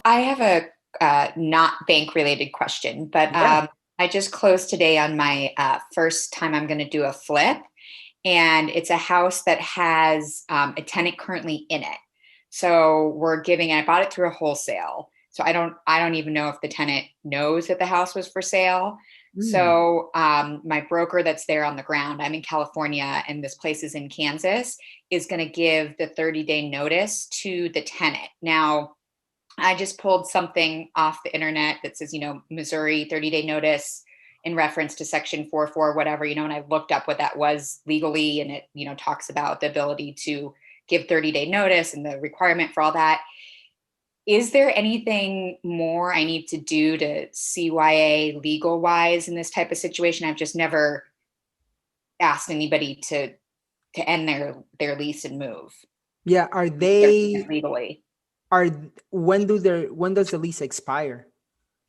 I have a not bank related question, but Yeah. I just closed today on my first time I'm going to do a flip, and it's a house that has a tenant currently in it. So we're giving, and I bought it through a wholesale. So I don't even know if the tenant knows that the house was for sale. Mm. So my broker that's there on the ground, I'm in California and this place is in Kansas, is going to give the 30-day notice to the tenant. Now, I just pulled something off the internet that says, Missouri 30-day notice in reference to section 4.4, whatever, and I looked up what that was legally, and it, talks about the ability to give 30-day notice and the requirement for all that. Is there anything more I need to do to CYA legal wise in this type of situation? I've just never asked anybody to end their lease and move. Yeah. Legally. Are when does the lease expire?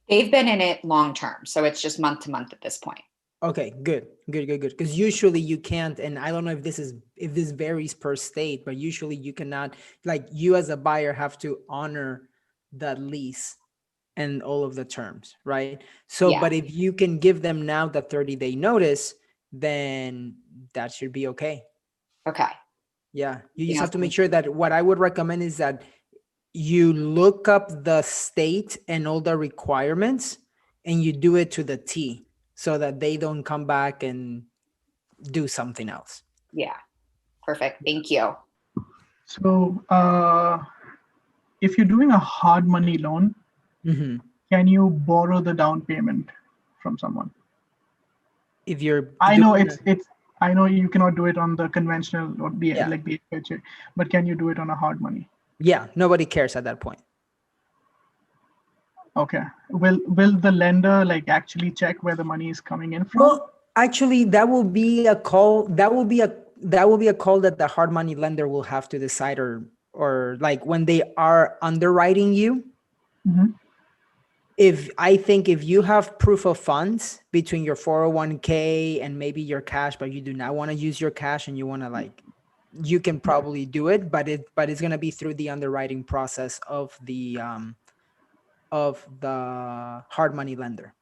They've been in it long term, so it's just month to month at this point. Okay, good. Because usually you can't, and I don't know if this varies per state, but usually you cannot, like you as a buyer have to honor that lease and all of the terms, right? So, Yeah. but if you can give them now the 30-day notice, then that should be okay. Okay. Yeah. You Anything just else? have to make sure that what I would recommend is that you look up the state and all the requirements and you do it to the T so that they don't come back and do something else. Yeah. Perfect. Thank you. So, if you're doing a hard money loan, Mm-hmm. can you borrow the down payment from someone? If you're I know doing I know you cannot do it on the conventional or the Yeah. like the FHA, but can you do it on a hard money? Yeah, nobody cares at that point. Okay. Will the lender like actually check where the money is coming in from? Well, actually, that will be a call. That will be a call that the hard money lender will have to decide, or like when they are underwriting you. Mhm. If you have proof of funds between your 401k and maybe your cash, but you do not want to use your cash and you want to you can probably do it, but it's going to be through the underwriting process of the hard money lender.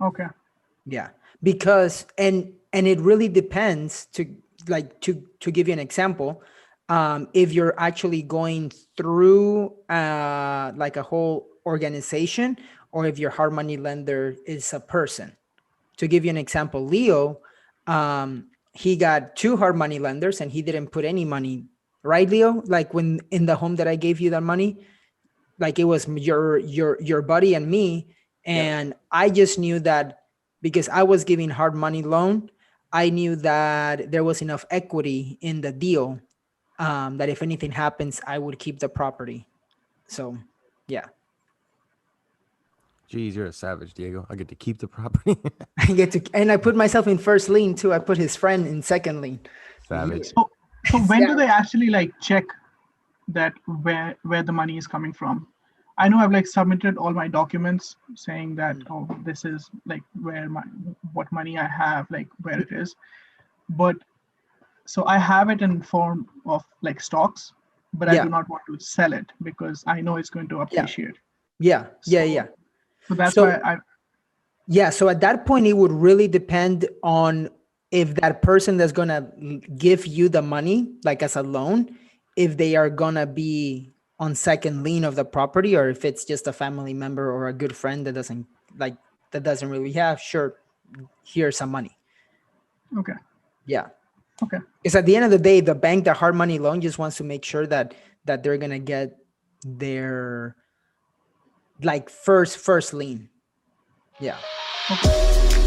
Okay. Yeah, because and it really depends to give you an example. If you're actually going through like a whole organization, or if your hard money lender is a person. To give you an example, Leo, he got 2 hard money lenders and he didn't put any money, right, Leo? Like when in the home that I gave you that money, like it was your buddy and me, and I just knew that because I was giving hard money loan, I knew that there was enough equity in the deal, that if anything happens, I would keep the property. So, yeah. Geez, you're a savage, Diego. I get to keep the property. And I put myself in first lien too. I put his friend in second lien. Savage. So when Yeah. do they actually like check that where the money is coming from? I know I've like submitted all my documents saying that this is like what money I have, like where it is. But so I have it in form of like stocks, but I Yeah. do not want to sell it because I know it's going to appreciate. Yeah. So that's So- why I Yeah. So at that point, it would really depend on if that person that's going to give you the money, like as a loan, if they are going to be on second lien of the property, or if it's just a family member or a good friend that doesn't really have, sure, here's some money. okay. Yeah. Okay. Because at the end of the day, the bank, the hard money loan just wants to make sure that they're going to get their like first lien. Yeah. Okay.